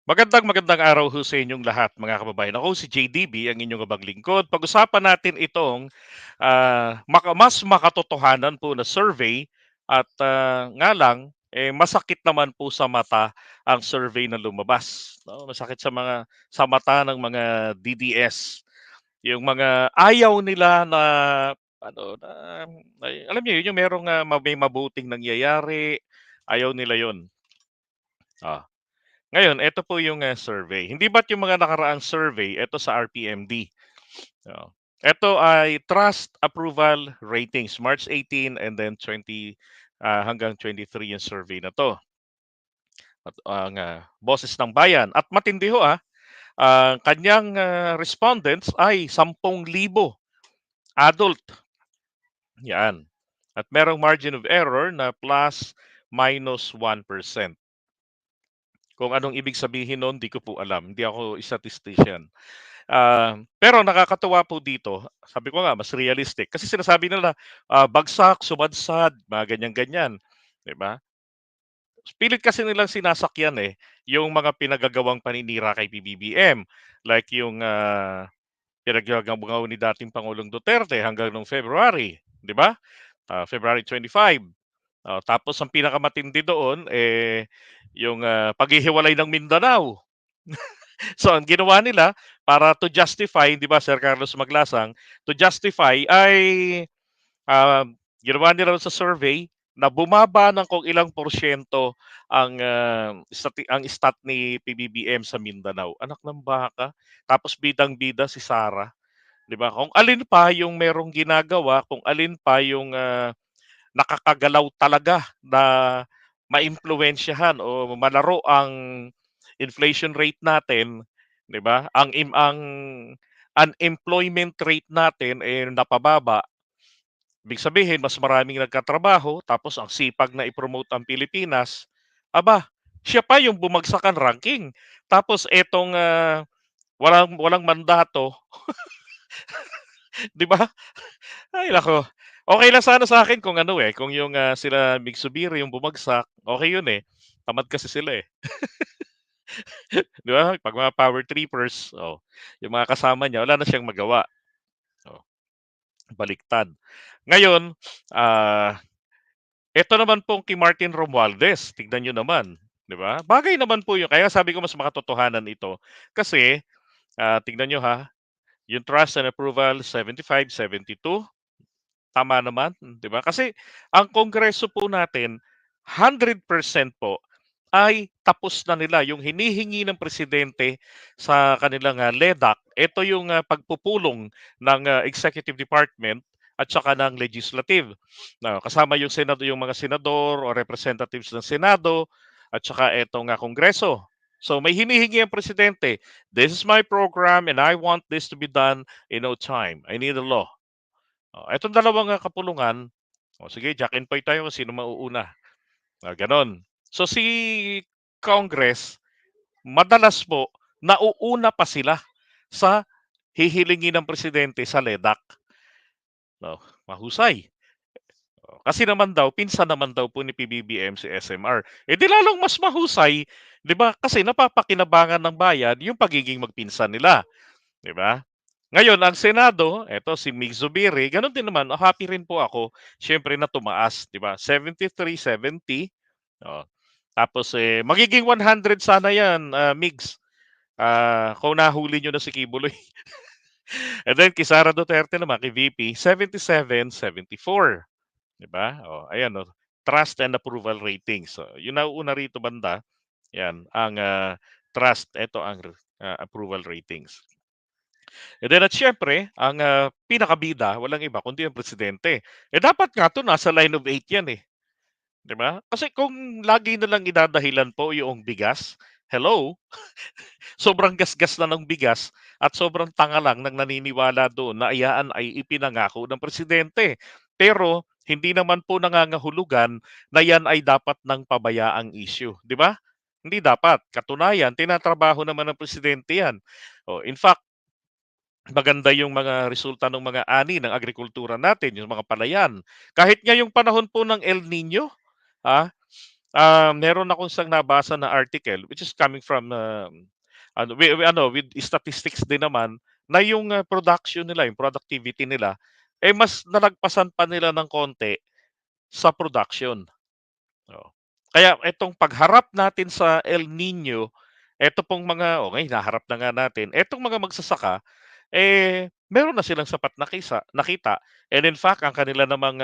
Magandang araw ho sa inyong lahat mga kababayan. Ako si JDB, ang inyong abang lingkod. Pag-usapan natin itong mas makatotohanan po na survey at nga lang, masakit naman po sa mata ang survey na lumabas. No? Masakit sa mata ng mga DDS. Yung mga ayaw nila na alam niyo yun, yung merong may mabuting nangyayari, ayaw nila yon. Ah. Ngayon, ito po yung survey. Hindi ba't yung mga nakaraang survey, ito sa RPMD. Oo. Ito ay Trust Approval Ratings, March 18 and then 20 hanggang 23 yung survey na to. At ang Boses ng Bayan. At matindi ho ang kanyang respondents ay 10,000 adult. Yan. At merong margin of error na plus minus 1%. Kung anong ibig sabihin nun, di ko po alam. Hindi ako statistician. Pero nakakatuwa po dito, sabi ko nga mas realistic kasi sinasabi nila, bagsak, sumadsad, mga ganyan-ganyan, 'di ba? Pilit kasi nilang sinasakyan, yung mga pinagagawang paninira kay PBBM. Like yung, pinaggagawa ni dating Pangulong Duterte hanggang nung February, 'di ba? February 25. Tapos ang pinakamatindi doon, yung, paghihiwalay ng Mindanao. So ang ginawa nila para to justify, 'di ba Sir Carlos Maglasang, to justify ay ginawa nila sa survey na bumaba ng kung ilang porsyento ang stat ni PBBM sa Mindanao. Anak ng baka. Tapos bidang-bida si Sara, 'di ba? Kung alin pa yung merong ginagawa, kung alin pa yung nakakagalaw talaga na maimpluwensyahan o malaro ang inflation rate natin, 'di ba? Ang unemployment rate natin napababa. Ibig sabihin mas maraming nagkatrabaho tapos ang sipag na i-promote ang Pilipinas. Aba, siya pa yung bumagsak ranking. Tapos etong walang walang mandato, 'di ba? Ay nako. Okay lang sana sa akin kung kung yung sila Mig Subiri yung bumagsak, okay yun Tamad kasi sila 'Di ba? 'Pag mga power trippers, yung mga kasama niya wala na siyang magawa. Oh, baliktad. Ngayon, ah, eto naman pong kay Martin Romualdez, tignan niyo naman, 'di ba? Bagay naman po yun, kaya sabi ko mas makatotohanan ito. Kasi, tignan niyo yung trust and approval 75-72, tama naman, 'di ba? Kasi ang Kongreso po natin, 100% po ay tapos na nila yung hinihingi ng presidente sa kanilang LEDAC. Ito yung pagpupulong ng executive department at saka ng legislative. Kasama yung senado, yung mga senador o representatives ng Senado at saka etong Kongreso. So may hinihingi ang presidente, this is my program and I want this to be done in no time. I need a law. Etong dalawang kapulungan, sige, Jack and Poy tayo kung sino mauuna. Ganon. So si Congress, madalas po, nauuna pa sila sa hihilingin ng presidente sa LEDAC. No, mahusay. Kasi naman daw, pinsan naman daw po ni PBBM si SMR. Di lalong mas mahusay, 'di ba? Kasi napapakinabangan ng bayan yung pagiging magpinsan nila, 'di ba? Ngayon, ang Senado, eto si Mig Zubiri, ganun din naman, happy rin po ako, siyempre na tumaas, 'di ba? 73-70. Oh. Tapos magiging 100 sana 'yan, Migs. Kung nahuli niyo na si Kibuloy. And then kay Sara Duterte naman, kay VP, 77-74, 'di ba? Oh, ayan trust and approval ratings. So, yung nauuna rito banda, 'yan, ang trust, ito ang approval ratings. And then at siyempre, ang pinakabida, walang iba kundi ang presidente. Dapat nga 'to nasa line of 8 'yan 'di ba? Kasi kung lagi na lang idadahilan po yung bigas, hello, sobrang gasgas na ng bigas at sobrang tanga lang ng naniniwala doon na iyaan ay ipinangako ng presidente. Pero hindi naman po nangangahulugan na yan ay dapat ng pabayaang issue, 'di ba? Hindi dapat. Katunayan, tinatrabaho naman ng presidente yan. In fact, maganda yung mga resulta ng mga ani ng agrikultura natin, yung mga palayan. Kahit ngayong panahon po ng El Nino, ah, Meron akong isang nabasa na article which is coming from, with statistics din naman na yung, production nila, yung productivity nila, mas nalagpasan pa nila ng konti sa production, oo. Kaya itong pagharap natin sa El Nino, eto pong mga ngayon hinaharap na nga natin, etong mga magsasaka, meron na silang sapat na nakita and in fact ang kanila namang,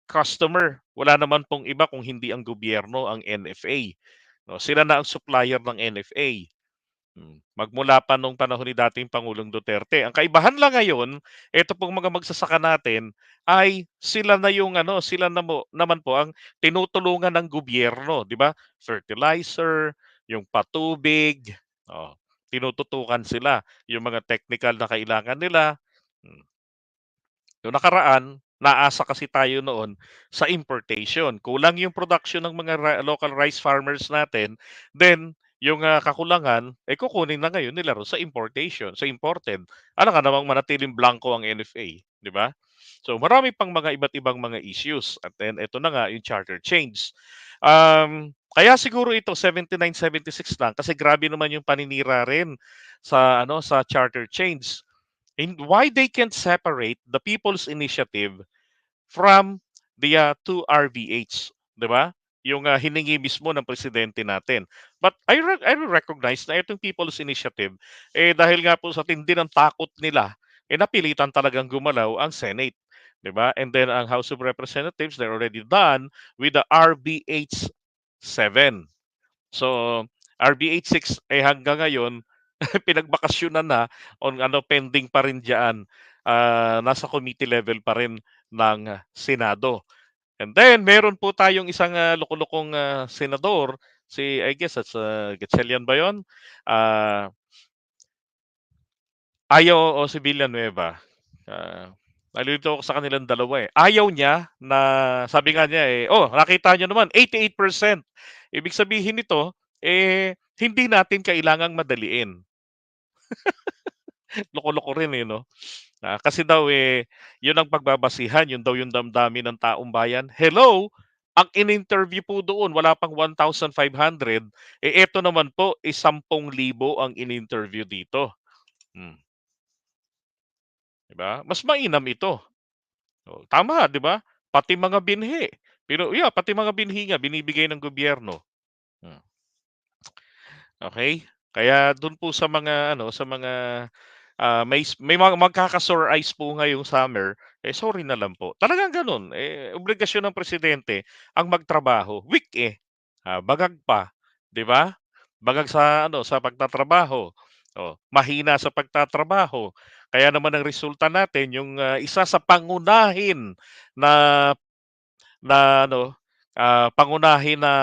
customer, wala naman pong iba kung hindi ang gobyerno, ang NFA, 'no. Sila na ang supplier ng NFA, magmula pa nung panahon ni dating Pangulong Duterte. Ang kaibahan lang ngayon, eto pong mga magsasaka natin ay sila na yung sila na naman po ang tinutulungan ng gobyerno, 'di ba? Fertilizer, yung patubig, oh, tinututukan sila, yung mga technical na kailangan nila, hmm. Noong nakaraan, naasa kasi tayo noon sa importation. Kulang yung production ng mga local rice farmers natin, then yung, kakulangan, kukunin na ngayon nila ron sa importation, sa imported. Alam ka namang manatiling blanco ang NFA, 'di ba? So, marami pang mga iba't ibang mga issues at then eto na nga yung charter change. Kaya siguro ito 79-76 lang kasi grabe naman yung paninira rin sa sa charter change. And why they can't separate the People's Initiative from the, 2 RVH, 'di ba? Yung, hiningi mismo ng presidente natin. But I recognize na itong People's Initiative, dahil nga po sa tindi ng takot nila, napilitan talagang gumalaw ang Senate, 'di ba? And then ang House of Representatives, they're already done with the RBH 7. So, RBH 6, hanggang ngayon pinagbakasyonan na on pending pa rin diyan, nasa committee level pa rin ng, Senado. And then meron po tayong isang, loko-lokong, senador, si I guess that's, Gatchalian ba 'yun? Ah, Ayaw o si Villanueva, nalilito ako sa kanilang dalawa, Ayaw niya na sabi nga niya, "Oh, nakita niyo naman 88%." Ibig sabihin nito, hindi natin kailangang madaliin. Loko-loko rin, 'no? Kasi daw, 'yun ang pagbabasihan, 'yun daw yung damdamin ng taong bayan. Hello, ang in-interview po doon wala pang 1,500, eto naman po, 10,000 ang in-interview dito. Hmm, 'Di ba? Mas mainam ito. Oh, tama, 'di ba? Pati mga binhi, pero yeah, pati mga binhi nga binibigay ng gobyerno. Hmm, okey? Kaya dun po sa mga sa mga may mga magkaka-sore eyes po ngayong summer, sorry na lang po. Talagang gano'n, obligasyon ng presidente ang magtrabaho. Weak, bagag pa, 'di ba? Bagag sa sa pagtatrabaho. Oh, mahina sa pagtatrabaho. Kaya naman ang resulta natin yung, isa sa pangunahin na pangunahin na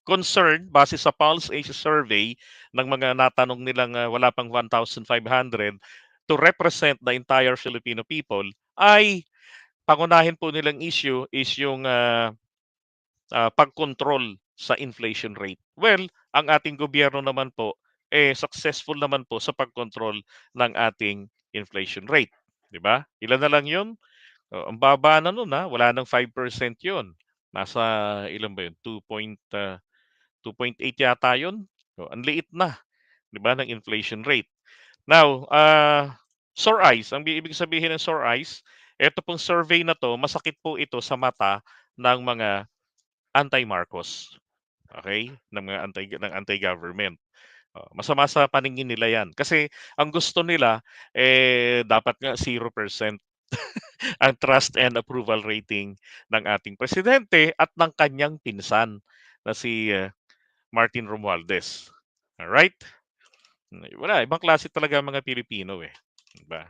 concern base sa Pulse Asia survey ng mga natanong nilang, wala pang 1,500 to represent the entire Filipino people ay pangunahin po nilang issue is yung, pagkontrol sa inflation rate. Well, ang ating gobyerno naman po, successful naman po sa pagkontrol ng ating inflation rate, 'di ba? Ilan na lang 'yun? Ang baba na nun, wala ng 5% 'yun. Nasa ilan ba 'yun, 2.8 yata 'yun. Ang liit na, 'di ba, ng inflation rate. Now, sore eyes, ang ibig sabihin ng sore eyes, eto pong survey na 'to, masakit po ito sa mata ng mga anti-Marcos, okey? Ng anti-government. Masama sa paningin nila 'yan. Kasi ang gusto nila, dapat nga 0% ang trust and approval rating ng ating presidente at ng kanyang pinsan na si, Martin Romualdez. Alright? Wala, ibang klase talaga ang mga Pilipino, 'di ba?